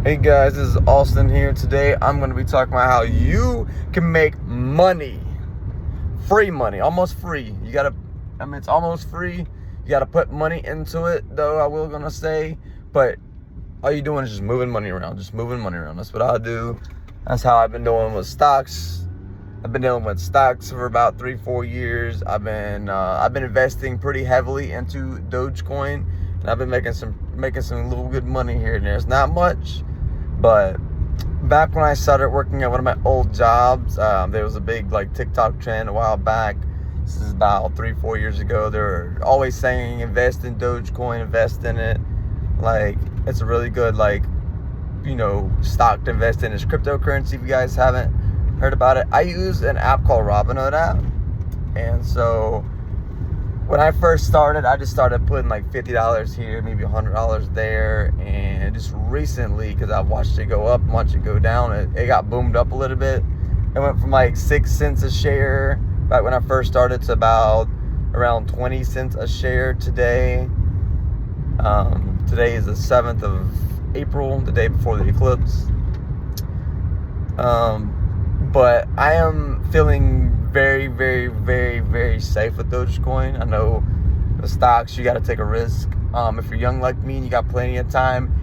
Hey guys, this is Austin here. Today I'm going to be talking about how you can make money. Free money, almost free. It's almost free. You got to put money into it, though, I will going to say. But all you're doing is just moving money around. That's what I do. That's how I've been doing with stocks. I've been dealing with stocks for about 3-4 years. I've been investing pretty heavily into Doge coin, and I've been making some little good money here and there. It's not much, but back when I started working at one of my old jobs, there was a big TikTok trend a while back. This is about 3-4 years ago. They were always saying invest in Doge coin, invest in it. It's a really good stock to invest in. It's cryptocurrency. If you guys haven't heard about it, I use an app called Robinhood app, and so when I first started, I just started putting $50 here, maybe $100 there, and just recently, because I've watched it go up, watched it go down, it got boomed up a little bit. It went from 6 cents a share back when I first started to about around 20 cents a share today. Today is the 7th of April, the day before the eclipse. But I am feeling very, very, very, very safe with Dogecoin. I know the stocks, you got to take a risk. If you're young like me and you got plenty of time,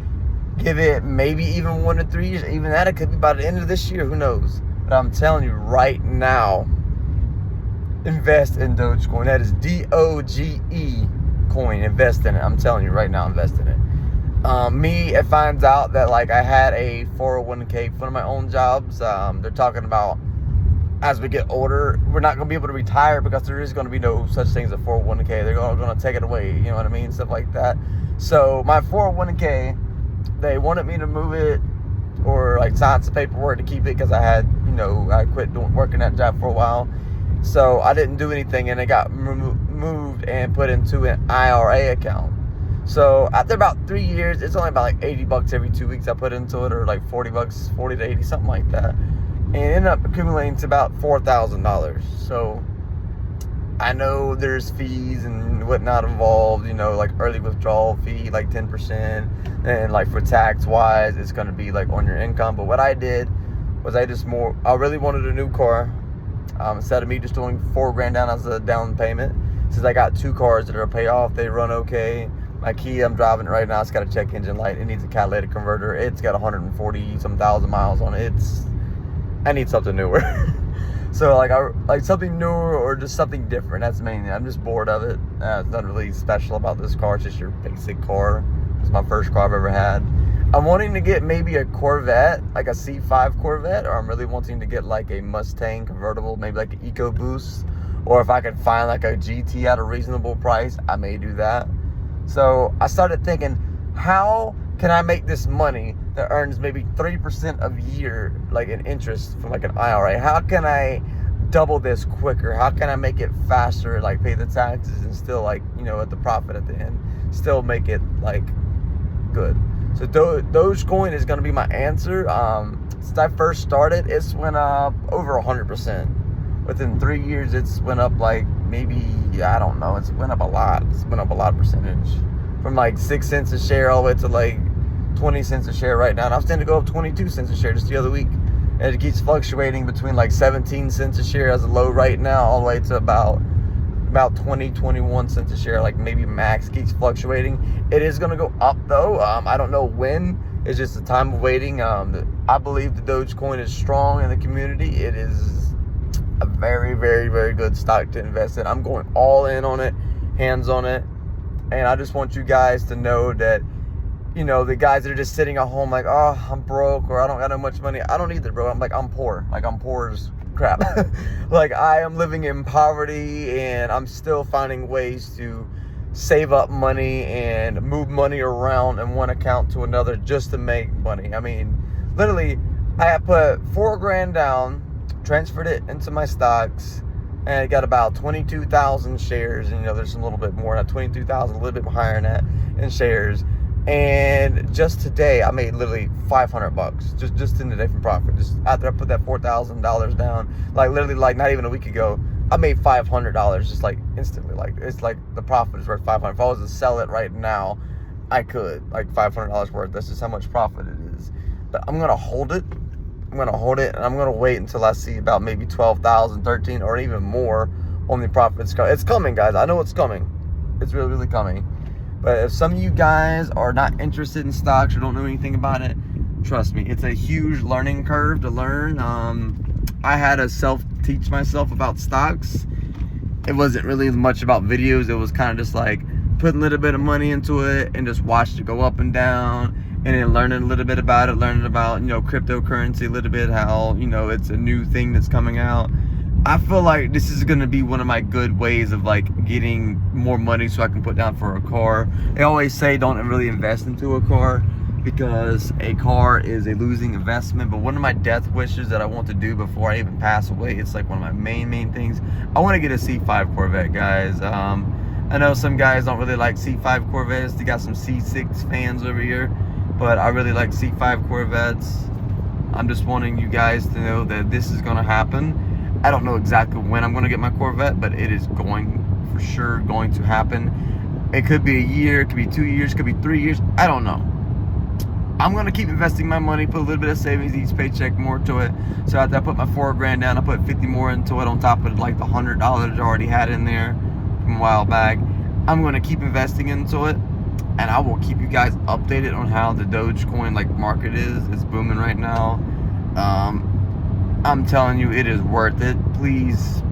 give it maybe even 1 to 3 years. Even that, it could be by the end of this year. Who knows? But I'm telling you right now, invest in Dogecoin. That is DOGE coin. Invest in it. I'm telling you right now, invest in it. It finds out that I had a 401k for one of my own jobs. They're talking about as we get older, we're not going to be able to retire because there is going to be no such thing as a 401k. They're going to take it away, you know what I mean? Stuff like that. So my 401k, they wanted me to move it or sign some paperwork to keep it because I had, I quit working that job for a while. So I didn't do anything, and it got moved and put into an IRA account. So after about 3 years, it's only about $80 every 2 weeks I put into it, or $40, 40 to 80, something like that. And it ended up accumulating to about $4,000. So I know there's fees and whatnot involved, early withdrawal fee, 10%. And for tax wise, it's going to be on your income. But what I did was I really wanted a new car. Instead of me just doing $4,000 down as a down payment, since I got 2 cars that are pay off, they run okay. My Kia, I'm driving right now, it's got a check engine light. It needs a catalytic converter. It's got 140-some thousand miles on it. I need something newer. So I something newer or just something different. That's mainly. I'm just bored of it. It's nothing really special about this car. It's just your basic car. It's my first car I've ever had. I'm wanting to get maybe a Corvette, a C5 Corvette, or I'm really wanting to get a Mustang convertible, maybe an EcoBoost. Or if I could find a GT at a reasonable price, I may do that. So I started thinking, how can I make this money that earns maybe 3% a year, in interest from an IRA? How can I double this quicker? How can I make it faster, pay the taxes and still at the profit at the end, still make it good? So Dogecoin is going to be my answer. Since I first started, it's went up over 100%. Within 3 years, it's went up maybe, I don't know, it's went up a lot. It's went up a lot of percentage. From 6 cents a share all the way to 20 cents a share right now. And I was tending to go up 22 cents a share just the other week. And it keeps fluctuating between 17 cents a share as a low right now, all the way to about 20, 21 cents a share, maybe max. Keeps fluctuating. It is going to go up though. I don't know when. It's just a time of waiting. I believe the Dogecoin is strong in the community. It is a very, very, very good stock to invest in. I'm going all in on it, hands on it. And I just want you guys to know that, the guys that are just sitting at home oh, I'm broke, or I don't got that much money. I don't either, bro. I'm poor. I'm poor as crap. I am living in poverty, and I'm still finding ways to save up money and move money around in one account to another just to make money. I mean, literally, I put $4,000 down, transferred it into my stocks, and it got about 22,000 shares. And there's a little bit more, not 22,000, a little bit higher than that in shares. And just today, I made literally $500 just in the day from profit. Just after I put that $4,000 down, literally not even a week ago, I made $500 just instantly. It's the profit is worth $500. If I was to sell it right now, I could $500 worth. That's just how much profit it is. but I'm gonna hold it. I'm gonna hold it, and I'm gonna wait until I see about maybe 12,000, 13, or even more on the profits. It's coming, guys. I know it's coming. It's really, really coming. But if some of you guys are not interested in stocks or don't know anything about it, trust me, it's a huge learning curve to learn. I had to self-teach myself about stocks. It wasn't really much about videos. It was kind of just like putting a little bit of money into it and just watch it go up and down, and then learning a little bit about it, learning about, you know, cryptocurrency a little bit, how, you know, it's a new thing that's coming out. I feel like this is going to be one of my good ways of like getting more money so I can put down for a car. They always say don't really invest into a car because a car is a losing investment. But one of my death wishes that I want to do before I even pass away, it's like one of my main things. I want to get a C5 Corvette, guys. I know some guys don't really like C5 Corvettes. They got some C6 fans over here, but I really like C5 Corvettes. I'm just wanting you guys to know that this is going to happen. I don't know exactly when I'm going to get my Corvette, but it is for sure going to happen. It could be a year, it could be 2 years, it could be 3 years. I don't know. I'm going to keep investing my money, put a little bit of savings each paycheck more to it. So after I put my $4 grand down, I put 50 more into it on top of like the $100 I already had in there from a while back. I'm going to keep investing into it, and I will keep you guys updated on how the Dogecoin like market is. It's booming right now. I'm telling you, it is worth it. Please,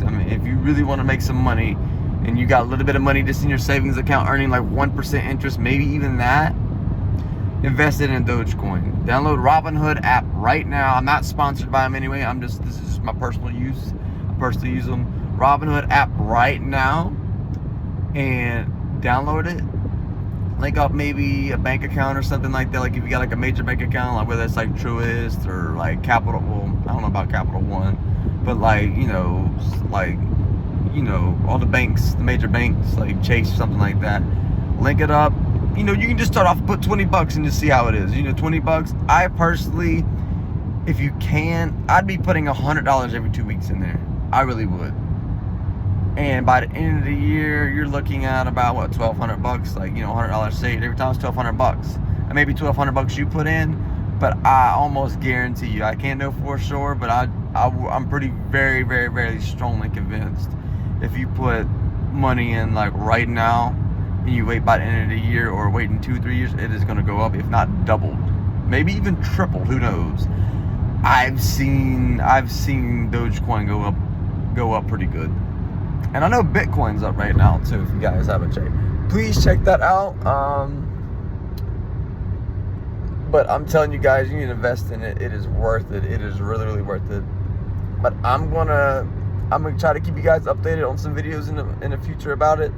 I mean, if you really want to make some money and you got a little bit of money just in your savings account earning like 1% interest, maybe even that, invest it in Dogecoin. Download Robinhood app right now. I'm not sponsored by them anyway. This is just my personal use. I personally use them. Robinhood app right now, and download it. Link up maybe a bank account or something like that. Like if you got like a major bank account, like whether it's like Truist or like Capital, well, I don't know about Capital One, but like, you know, all the banks, the major banks, like Chase, something like that. Link it up. You know, you can just start off and put 20 bucks and just see how it is. You know, 20 bucks. I personally, if you can, I'd be putting $100 every 2 weeks in there. I really would. And by the end of the year, you're looking at about what, 1,200 bucks, like, you know, $100 saved every time. It's 1,200 bucks, and maybe 1,200 bucks you put in. But I almost guarantee you, I can't know for sure, but I'm pretty very strongly convinced if you put money in like right now and you wait by the end of the year or wait in 2-3 years, it is going to go up, if not doubled, maybe even tripled. Who knows? I've seen Dogecoin go up pretty good. And I know Bitcoin's up right now too, if you guys haven't checked. Please check that out. But I'm telling you guys, you need to invest in it. It is worth it. It is really worth it. But I'm gonna try to keep you guys updated on some videos in the future about it.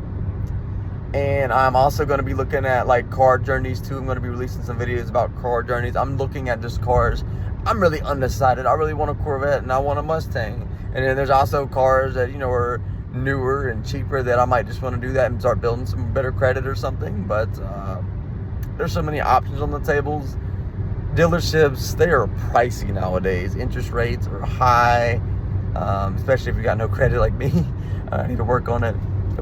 And I'm also gonna be looking at like car journeys too. I'm gonna be releasing some videos about car journeys. I'm looking at just cars. I'm really undecided. I really want a Corvette and I want a Mustang. And then there's also cars that, you know, are newer and cheaper that I might just want to do that and start building some better credit or something. But there's so many options on the tables. Dealerships, they are pricey nowadays. Interest rates are high, especially if you got no credit like me. I need to work on it.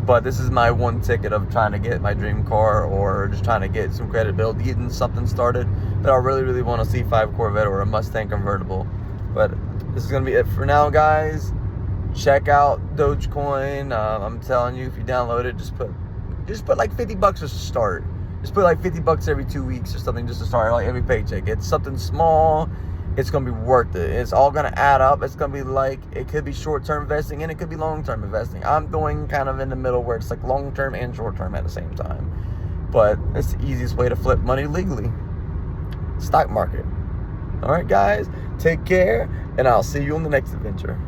But this is my one ticket of trying to get my dream car, or just trying to get some credit built, getting something started. But I really want a C5 Corvette or a Mustang convertible. But this is going to be it for now, guys. Check out Dogecoin. I'm telling you, if you download it, just put like 50 bucks to start. Just put like 50 bucks every 2 weeks or something just to start, like every paycheck. It's something small. It's going to be worth it. It's all going to add up. It's going to be like, it could be short-term investing and it could be long-term investing. I'm going kind of in the middle where it's like long-term and short-term at the same time. But it's the easiest way to flip money legally. Stock market. All right, guys. Take care, and I'll see you on the next adventure.